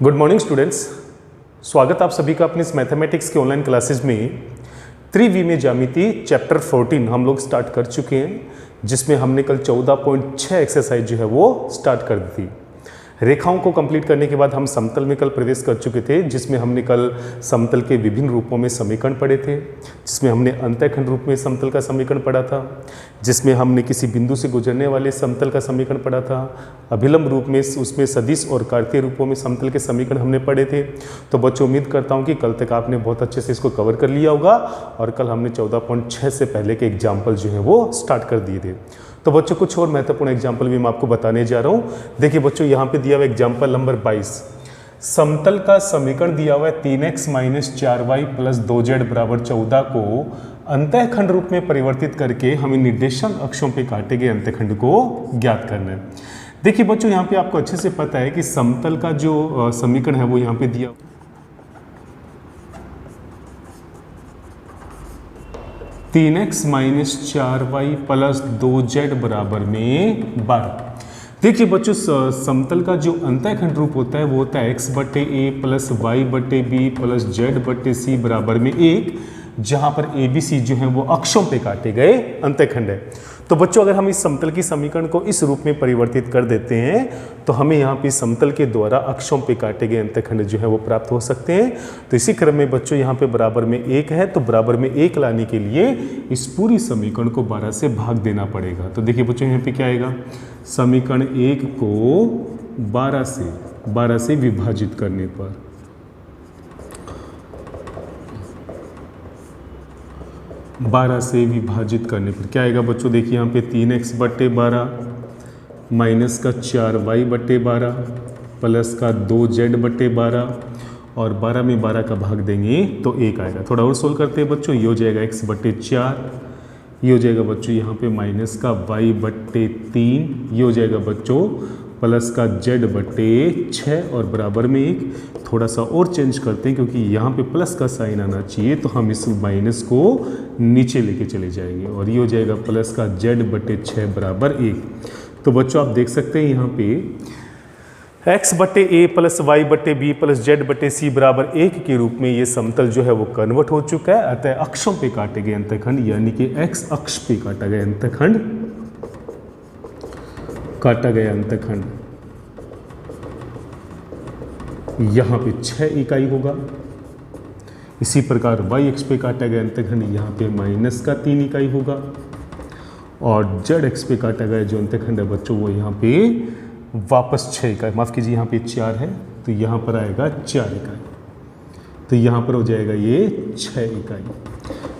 Good morning students, स्वागत आप सभी का अपनी इस मैथमेटिक्स के ऑनलाइन क्लासेस में त्रिविमीय ज्यामिति चैप्टर 14 हम लोग स्टार्ट कर चुके हैं, जिसमें हमने कल 14.6 एक्सरसाइज जो है वो स्टार्ट कर दी थी। रेखाओं को कंप्लीट करने के बाद हम समतल में कल प्रवेश कर चुके थे, जिसमें हमने कल समतल के विभिन्न रूपों में समीकरण पढ़े थे, जिसमें हमने अंतःखंड रूप में समतल का समीकरण पढ़ा था, जिसमें हमने किसी बिंदु से गुजरने वाले समतल का समीकरण पढ़ा था, अभिलंब रूप में उसमें सदिश और कार्तीय रूपों में समतल के समीकरण हमने पढ़े थे। तो बच्चों, उम्मीद करता हूँ कि कल तक आपने बहुत अच्छे से इसको कवर कर लिया होगा और कल हमने 14.6 से पहले के एग्जाम्पल जो है वो स्टार्ट कर दिए थे। तो बच्चों, कुछ और महत्वपूर्ण एग्जाम्पल भी मैं आपको बताने जा रहा हूँ। देखिए बच्चों, यहाँ पे दिया हुआ एग्जाम्पल नंबर 22, समतल का समीकरण दिया हुआ है 3x - 4y + 2z = 14 को अंतःखंड रूप में परिवर्तित करके हमें निर्देशांक अक्षों पे काटे गए अंतःखंड को ज्ञात करना है। देखिए बच्चों, यहाँ पे आपको अच्छे से पता है कि समतल का जो समीकरण है वो यहाँ पे दिया 3x - 4y + 2z = 12। देखिए बच्चों, समतल का जो अंतःखंड रूप होता है वो होता है x/a + y/b + z/c = 1, जहां पर a b c जो है वो अक्षों पे काटे गए अंतःखंड है। तो बच्चों, अगर हम इस समतल की समीकरण को इस रूप में परिवर्तित कर देते हैं तो हमें यहाँ पे समतल के द्वारा अक्षों पे काटे गए अंतःखंड जो है वो प्राप्त हो सकते हैं। तो इसी क्रम में बच्चों, यहाँ पे बराबर में 1 है, तो बराबर में 1 लाने के लिए इस पूरी समीकरण को 12 से भाग देना पड़ेगा। तो देखिए बच्चों, यहाँ पे क्या आएगा, समीकरण 1 को 12 से विभाजित करने पर 12 से विभाजित करने पर क्या आएगा बच्चों, देखिए यहाँ पे 3x/12 माइनस का 4y/12 प्लस का 2z/12 और 12 में 12 का भाग देंगे तो 1 आएगा। थोड़ा और सोल्व करते हैं बच्चों, ये हो जाएगा x/4, ये हो जाएगा बच्चों यहाँ पे माइनस का y/3, ये हो जाएगा बच्चों प्लस का z/6 और बराबर में 1। थोड़ा सा और चेंज करते हैं क्योंकि यहाँ पे प्लस का साइन आना चाहिए, तो हम इस माइनस को नीचे लेके चले जाएंगे और ये हो जाएगा प्लस का z/6 = 1। तो बच्चों, आप देख सकते हैं यहाँ पे x/a + y/b + z/c = 1 के रूप में ये समतल जो है वो कन्वर्ट हो चुका है। अतः अक्षों पे काटे गए अंतःखंड, यानी कि x अक्ष पे काटा गया अंतःखंड यहाँ पे 6 इकाई होगा। इसी प्रकार y अक्ष पे काटा गया अंतःखंड यहाँ पे -3 इकाई होगा और z अक्ष पे काटा गया जो अंतःखंड है बच्चों वो यहाँ पे वापस 6 इकाई, माफ़ कीजिए यहाँ पे 4 है तो यहाँ पर आएगा 4 इकाई, तो यहाँ पर हो जाएगा ये 6 इकाई।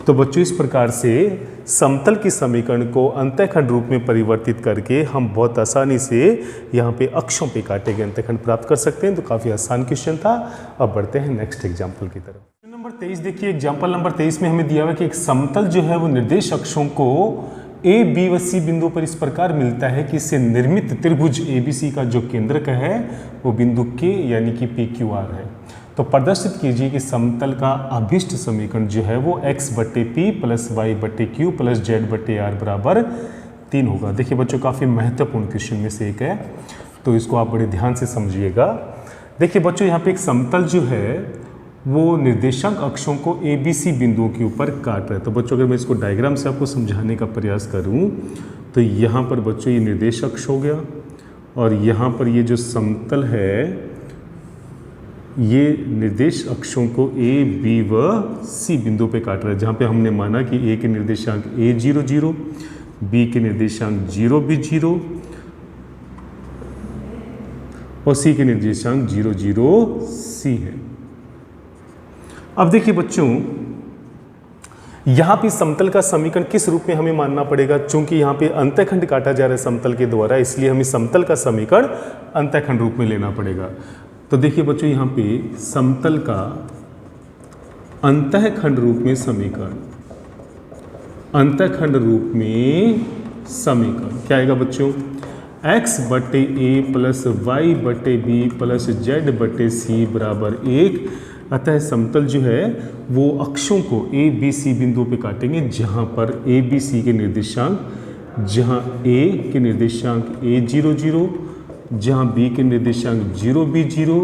तो बच्चों, इस प्रकार से समतल की समीकरण को अंतःखंड रूप में परिवर्तित करके हम बहुत आसानी से यहाँ पे अक्षों पे काटे गए अंतःखंड प्राप्त कर सकते हैं। तो काफ़ी आसान क्वेश्चन था। अब बढ़ते हैं नेक्स्ट एग्जाम्पल की तरफ। क्वेश्चन नंबर 23 देखिए, एग्जाम्पल नंबर 23 में हमें दिया हुआ कि एक समतल जो है वो निर्देश अक्षों को a, b व c बिंदु पर इस प्रकार मिलता है कि इससे निर्मित त्रिभुज ABC का जो केंद्रक है वो बिंदु K यानी कि PQR है। तो प्रदर्शित कीजिए कि समतल का अभिष्ट समीकरण जो है वो x/p + y/q + z/r = 3 होगा। देखिए बच्चों, काफ़ी महत्वपूर्ण क्वेश्चन में से एक है, तो इसको आप बड़े ध्यान से समझिएगा। देखिए बच्चों, यहाँ पे एक समतल जो है वो निर्देशांक अक्षों को ABC बिंदुओं के ऊपर काट रहा है। तो बच्चों, अगर मैं इसको डायग्राम से आपको समझाने का प्रयास करूँ तो यहाँ पर बच्चों ये निर्देश अक्ष हो गया और यहाँ पर ये जो समतल है ये निर्देश अक्षों को A, B व C बिंदु पे काट रहा है, जहाँ पे हमने माना कि A के निर्देशांक A 0 0, B के निर्देशांक 0 B 0 और C के निर्देशांक 0 0 C है। अब देखिए बच्चों, यहाँ पे समतल का समीकरण किस रूप में हमें मानना पड़ेगा, चूंकि यहाँ पे अंतःखंड काटा जा रहा है समतल के द्वारा, इसलिए हमें समतल का समीकरण अंतःखंड रूप में लेना पड़ेगा। तो देखिए बच्चों, यहाँ पे समतल का अंतःखंड रूप में समीकरण, अंतःखंड रूप में समीकरण क्या आएगा बच्चों, x/a + y/b + z/c = 1। अतः समतल जो है वो अक्षों को A, B, C बिंदु पे काटेंगे, जहाँ पर A, B, C के निर्देशांक, जहाँ A के निर्देशांक A 0 0, जहाँ B के निर्देशांक 0 B 0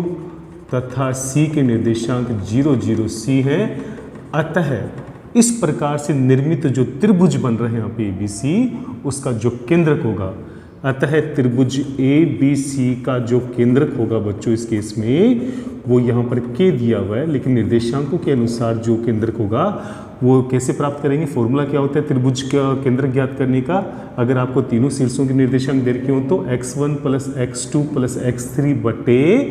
तथा सी के निर्देशांक 0 0 सी है। अतः इस प्रकार से निर्मित जो त्रिभुज बन रहे हैं यहाँ पे ABC, उसका जो केंद्रक होगा, अतः त्रिभुज ABC का जो केंद्रक होगा बच्चों इस केस में वो यहाँ पर K दिया हुआ है, लेकिन निर्देशांकों के अनुसार जो केंद्रक होगा वो कैसे प्राप्त करेंगे? फॉर्मूला क्या होता है त्रिभुज का केंद्रक ज्ञात करने का? अगर आपको तीनों शीर्षों के निर्देशांक दे रखे हो तो x1 + x2 + x3 बटे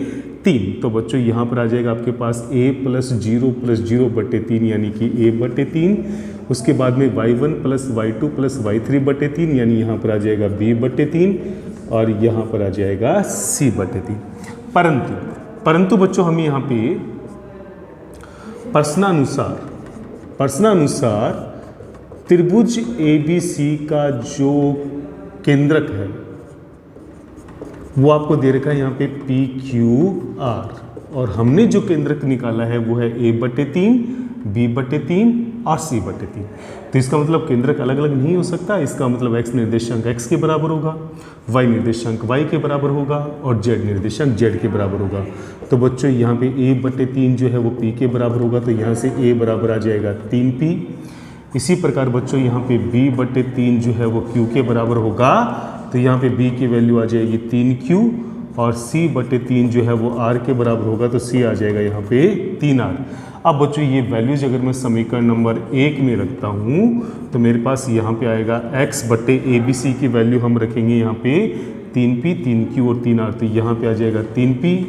3। तो बच्चों यहाँ पर आ जाएगा आपके पास a + 0 + 0 बटे 3 यानी कि a बटे 3। उसके बाद में y1 + y2 + y3 बटे 3 यानी यहाँ पर आ जाएगा b बटे 3 और यहाँ पर आ जाएगा c बटे 3। परंतु बच्चों हमें यहाँ पे प्रश्नानुसार त्रिभुज ABC का जो केंद्रक है वो आपको दे रखा है यहाँ पे PQR, और हमने जो केंद्रक निकाला है वो है a बटे 3, b बटे 3 और c बटे 3। तो इसका मतलब केंद्रक अलग अलग नहीं हो सकता। इसका मतलब x निर्देशांक x के बराबर होगा, y निर्देशांक y के बराबर होगा और z निर्देशांक z के बराबर होगा। तो बच्चों यहाँ पे a बटे 3 जो है वो p के बराबर होगा, तो यहाँ से a बराबर आ जाएगा 3p। इसी प्रकार बच्चों यहाँ पे b बटे 3 जो है वो q के बराबर होगा, तो यहाँ पे b की वैल्यू आ जाएगी 3q, और c बटे 3 जो है वो r के बराबर होगा, तो c आ जाएगा यहाँ पे 3r। अब बच्चों ये वैल्यूज अगर मैं समीकरण नंबर 1 में रखता हूँ तो मेरे पास यहाँ पे आएगा x बटे ABC की वैल्यू हम रखेंगे यहाँ पे 3p, 3q और 3r, तो यहाँ पे आ जाएगा 3p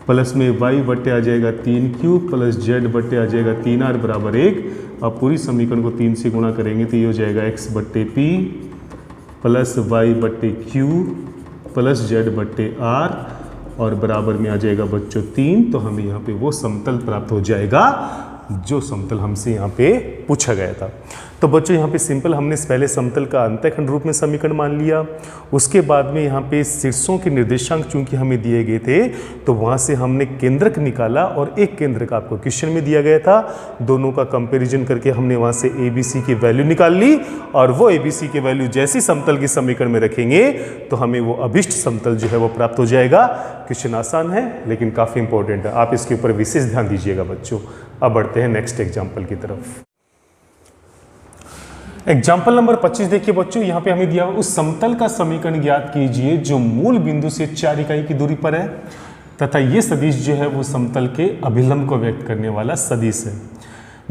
प्लस में y बटे आ जाएगा 3q प्लस z बटे आ जाएगा 3r बराबर 1। अब पूरी समीकरण को 3 से गुणा करेंगे तो ये हो जाएगा x बटे p प्लस y बटे q प्लस z बटे r और बराबर में आ जाएगा बच्चों 3। तो हमें यहाँ पे वो समतल प्राप्त हो जाएगा जो समतल हमसे यहाँ पे पूछा गया था। तो बच्चों यहाँ पे सिंपल हमने पहले समतल का अंतःखंड रूप में समीकरण मान लिया। उसके बाद में यहाँ पे शीर्षों के निर्देशांक चूंकि हमें दिए गए थे तो वहाँ से हमने केंद्रक निकाला, और एक केंद्रक आपको क्वेश्चन में दिया गया था, दोनों का कंपैरिजन करके हमने वहाँ से ABC की वैल्यू निकाल ली, और वो ABC की वैल्यू जैसी समतल के समीकरण में रखेंगे तो हमें वो अभिष्ट समतल जो है वो प्राप्त हो जाएगा। क्वेश्चन आसान है लेकिन काफ़ी इंपॉर्टेंट है, आप इसके ऊपर विशेष ध्यान दीजिएगा बच्चों। अब बढ़ते हैं नेक्स्ट एग्जाम्पल की तरफ। एग्जाम्पल नंबर 25 देखिए बच्चों, यहाँ पे हमें दिया उस समतल का समीकरण ज्ञात कीजिए जो मूल बिंदु से 4 इकाई की दूरी पर है तथा ये सदिश जो है वो समतल के अभिलंब को व्यक्त करने वाला सदिश है।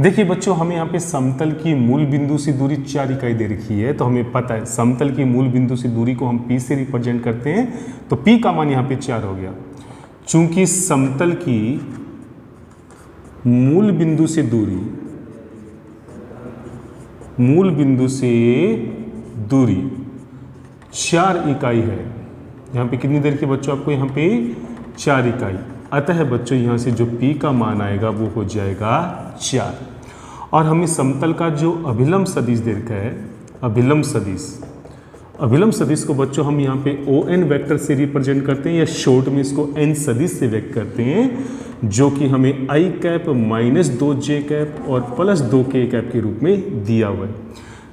देखिए बच्चों, हमें यहाँ पे समतल की मूल बिंदु से दूरी 4 इकाई दे रखी है, तो हमें पता है समतल की मूल बिंदु से दूरी को हम p से रिप्रेजेंट करते हैं, तो p का मान यहाँ पे 4 हो गया। चूंकि समतल की मूल बिंदु से दूरी 4 इकाई है। यहाँ पे कितनी देर के बच्चों आपको यहाँ पे 4 इकाई, अतः बच्चों यहाँ से जो p का मान आएगा वो हो जाएगा 4। और हमें समतल का जो अभिलंब सदिश दे रखा है, अभिलंब सदिश को बच्चों हम यहाँ पे ON वेक्टर से रिप्रेजेंट करते हैं, या शॉर्ट में इसको n सदिश से व्यक्त करते हैं, जो कि हमें i cap minus 2j cap और प्लस 2k कैप के रूप में दिया हुआ है।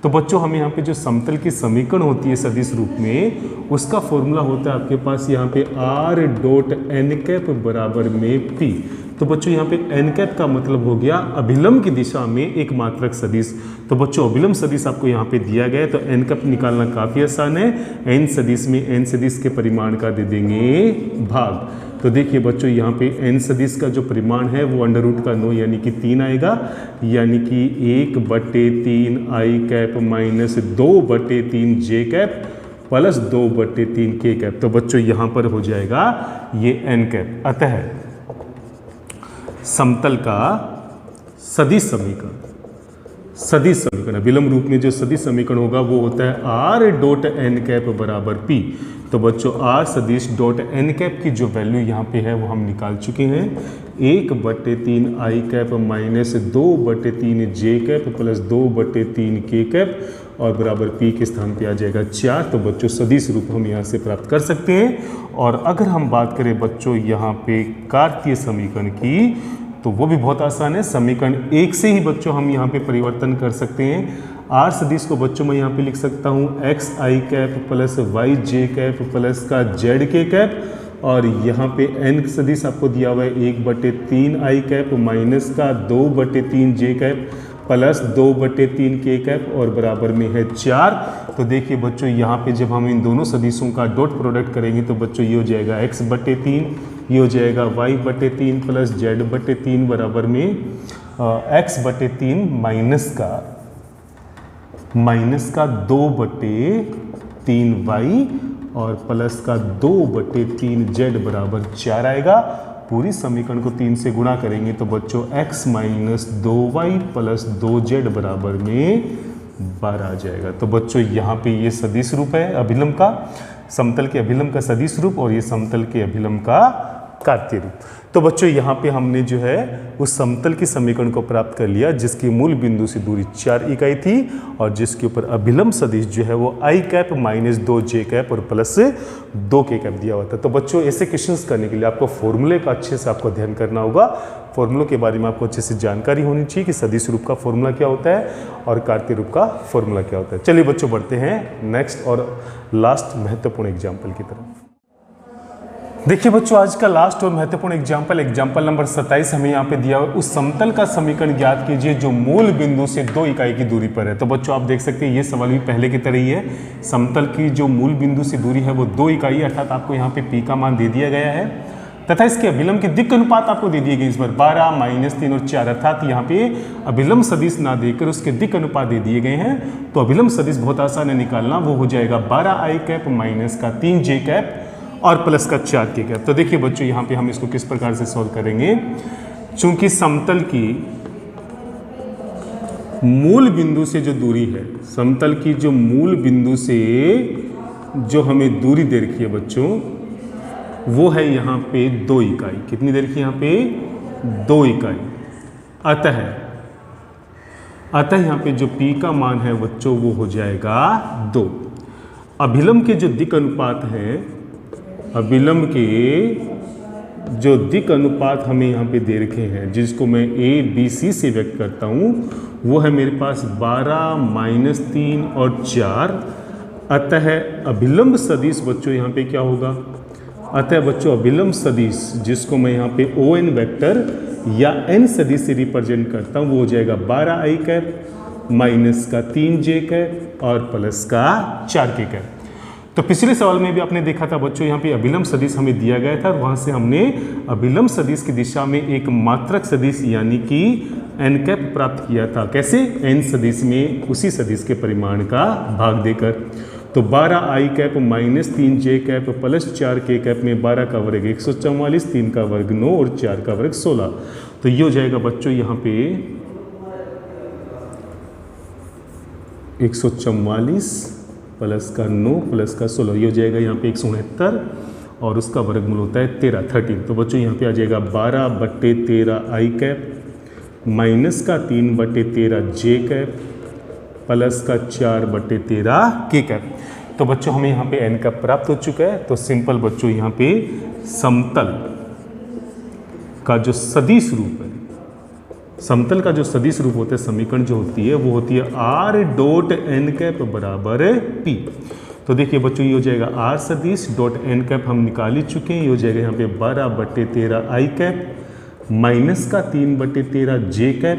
तो बच्चों हमें यहाँ पे जो समतल की समीकरण होती है सदिश रूप में, उसका फॉर्मूला होता है आपके पास यहाँ पे r डॉट n कैप बराबर में p। तो बच्चों यहाँ पे n कैप का मतलब हो गया अभिलंब की दिशा में एक मात्रक सदिश। तो बच्चों अभिलंब सदिश आपको यहाँ पे दिया गया है, तो n कैप निकालना काफ़ी आसान है। n सदिश में n सदिश के परिमाण का दे देंगे भाग। तो देखिए बच्चों यहाँ पे n सदिश का जो परिमाण है वो √9 यानी कि 3 आएगा, यानी कि 1/3 i cap minus 2/3 j cap plus 2/3 k cap. तो बच्चों यहाँ पर हो जाएगा ये n कैप। अतः समतल का सदिश समीकरण अभिलंब रूप में जो सदिश समीकरण होगा वो होता है r डॉट n कैप बराबर p। तो बच्चों r सदिश डॉट n कैप की जो वैल्यू यहाँ पे है वो हम निकाल चुके हैं, 1/3 i cap minus 2/3 j cap plus 2/3 k cap और बराबर p के स्थान पे आ जाएगा 4। तो बच्चों सदिश रूप हम यहाँ से प्राप्त कर सकते हैं। और अगर हम बात करें बच्चों यहाँ पे कार्तीय समीकरण की, तो वो भी बहुत आसान है। समीकरण 1 से ही बच्चों हम यहाँ पे परिवर्तन कर सकते हैं। r सदिश को बच्चों मैं यहाँ पे लिख सकता हूँ xi cap plus yj cap plus का zk कैप और यहाँ पे n सदिश आपको दिया हुआ है 1/3 आई कैप माइनस का 2/3 जे कैप प्लस 2/3 के कैप और बराबर में है 4। तो देखिए बच्चों यहाँ पे जब हम इन दोनों सदिशों का डॉट प्रोडक्ट करेंगे तो बच्चों ये हो जाएगा x/3, ये हो जाएगा y/3 प्लस z/3 बराबर में x/3 माइनस का 2/3y और प्लस का 2/3z बराबर 4 आएगा। पूरी समीकरण को 3 से गुणा करेंगे तो बच्चों x minus 2y plus 2z बराबर में 12 आ जाएगा। तो बच्चों यहाँ पे ये सदिश रूप है अभिलंब का, समतल के अभिलंब का सदिश रूप, और ये समतल के अभिलंब का कार्तीय रूप। तो बच्चों यहाँ पे हमने जो है उस समतल की समीकरण को प्राप्त कर लिया जिसकी मूल बिंदु से दूरी 4 इकाई थी और जिसके ऊपर अभिलंब सदिश जो है वो आई कैप माइनस 2 जे कैप और प्लस 2 के कैप दिया हुआ था। तो बच्चों ऐसे क्वेश्चंस करने के लिए आपको फॉर्मूले का अच्छे से आपको अध्ययन करना होगा। फॉर्मूलों के बारे में आपको अच्छे से जानकारी होनी चाहिए कि सदिश रूप का फॉर्मूला क्या होता है और कार्तीय रूप का फॉर्मूला क्या होता है। चलिए बच्चों बढ़ते हैं नेक्स्ट और लास्ट महत्वपूर्ण एग्जाम्पल की तरफ। देखिए बच्चों आज का लास्ट और महत्वपूर्ण एग्जाम्पल नंबर 27 हमें यहाँ पे दिया हुआ। उस समतल का समीकरण ज्ञात कीजिए जो मूल बिंदु से 2 इकाई की दूरी पर है। तो बच्चों आप देख सकते हैं ये सवाल भी पहले की तरह ही है। समतल की जो मूल बिंदु से दूरी है वो 2 इकाई, अर्थात आपको यहाँ पे पी का मान दे दिया गया है तथा इसके अभिलंब के दिक् अनुपात आपको दे दिए गए इस बार 12, -3 और 4, अर्थात यहाँ पे अभिलंब सदिश ना देकर उसके दिक् अनुपात दे दिए गए हैं। तो अभिलंब सदिश बहुत आसान है निकालना, वो हो जाएगा 12 आई कैप माइनस का 3 जे कैप और प्लस का 4 के कैप। तो देखिए बच्चों यहाँ पे हम इसको किस प्रकार से सॉल्व करेंगे। चूंकि समतल की मूल बिंदु से जो दूरी है, समतल की जो मूल बिंदु से जो हमें दूरी दे रखी है बच्चों वो है यहाँ पे 2 इकाई। कितनी दे रखी है यहाँ पे 2 इकाई। अतः यहाँ पे जो P का मान है बच्चों वो हो जाएगा 2। अभिलंब के जो दिक् अनुपात है, अभिलंब के जो दिक् अनुपात हमें यहाँ पे दे रखे हैं जिसको मैं a b c से व्यक्त करता हूँ वो है मेरे पास 12, -3 और 4। अतः अभिलंब सदिश बच्चों यहाँ पे क्या होगा, अतः बच्चों अभिलंब सदिश जिसको मैं यहाँ पे ON वेक्टर या n सदिश से रिप्रेजेंट करता हूँ वो हो जाएगा 12 आई कैप माइनस का 3 जे कैप और प्लस का 4 के कैप। तो पिछले सवाल में भी आपने देखा था बच्चों यहाँ पे अभिलंब सदिश हमें दिया गया था, वहाँ से हमने अभिलंब सदिश की दिशा में एक मात्रक सदिश यानी कि n कैप प्राप्त किया था। कैसे, n सदिश में उसी सदिश के परिमाण का भाग देकर। तो 12 आई कैप माइनस 3 जे कैप प्लस 4 के कैप में 12 का वर्ग 144, 3 का वर्ग 9 और 4 का वर्ग 16। तो ये हो जाएगा बच्चों यहाँ पे 144 प्लस का 9 प्लस का 16, ये हो जाएगा यहाँ पे 169 और उसका वर्गमूल होता है 13। तो बच्चों यहाँ पे आ जाएगा 12/13 आई कैप माइनस का 3/13 जे कैप प्लस का 4/13 के कैप। तो बच्चों हमें यहाँ पे n कैप प्राप्त हो चुका है। तो सिंपल बच्चों यहाँ पे समतल का जो सदिश रूप है, समतल का जो सदिश रूप होता है, समीकरण जो होती है वो होती है r डॉट n कैप बराबर p। तो देखिए बच्चों ये हो जाएगा r सदिश डॉट n कैप हम निकाल ही चुके हैं। ये हो जाएगा यहाँ पे 12/13 आई कैप माइनस का 3/13 जे कैप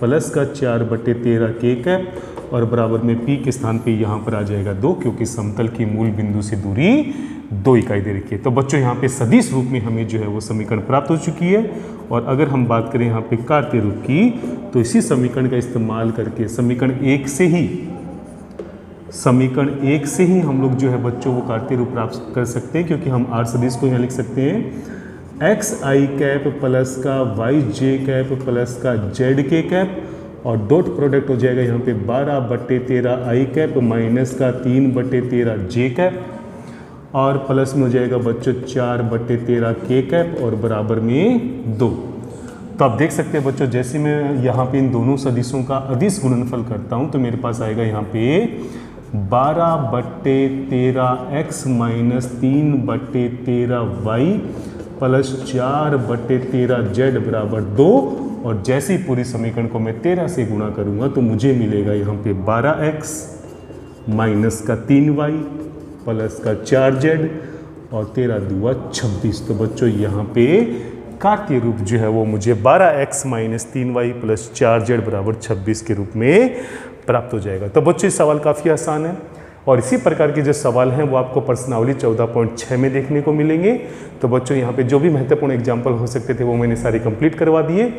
प्लस का 4/13 के कैप और बराबर में p के स्थान पे यहाँ पर आ जाएगा 2, क्योंकि समतल की मूल बिंदु से दूरी 2 इकाई दे रखी है। तो बच्चों यहाँ पे सदिश रूप में हमें जो है वो समीकरण प्राप्त हो चुकी है। और अगर हम बात करें यहाँ पे कार्तीय रूप की तो इसी समीकरण का इस्तेमाल करके समीकरण 1 से ही हम लोग जो है बच्चों वो कार्तीय रूप प्राप्त कर सकते हैं, क्योंकि हम r सदिश को यहाँ लिख सकते हैं x आई कैप प्लस का y जे कैप प्लस का z के कैप और डॉट प्रोडक्ट हो जाएगा यहाँ पे 12/13 आई कैप माइनस का 3/13 जे कैप और प्लस में हो जाएगा बच्चों 4/13 के कैप और बराबर में 2। तो आप देख सकते हैं बच्चों जैसे मैं यहाँ पे इन दोनों सदिशों का अदिश गुणनफल करता हूँ तो मेरे पास आएगा यहाँ पे 12/13x minus 3/13y plus 4/13z बराबर 2। और जैसे ही पूरी समीकरण को मैं 13 से गुणा करूंगा तो मुझे मिलेगा यहाँ पे 12x माइनस का 3y प्लस का 4z और 13 दूआ 26। तो बच्चों यहाँ पे कार्तीय रूप जो है वो मुझे 12x - 3y + 4z = 26 के रूप में प्राप्त हो जाएगा। तो बच्चों ये सवाल काफ़ी आसान है और इसी प्रकार के जो सवाल हैं वो आपको प्रश्नावली 14.6 में देखने को मिलेंगे। तो बच्चों यहाँ पे जो भी महत्वपूर्ण एग्जाम्पल हो सकते थे वो मैंने सारे कंप्लीट करवा दिए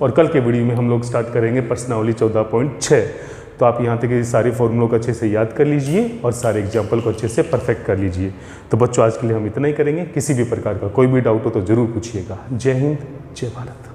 और कल के वीडियो में हम लोग स्टार्ट करेंगे प्रश्नावली 14.6। तो आप यहाँ तक ये सारे फॉर्मूलों को अच्छे से याद कर लीजिए और सारे एग्जाम्पल को अच्छे से परफेक्ट कर लीजिए। तो बच्चों आज के लिए हम इतना ही करेंगे। किसी भी प्रकार का कोई भी डाउट हो तो ज़रूर पूछिएगा। जय हिंद, जय भारत।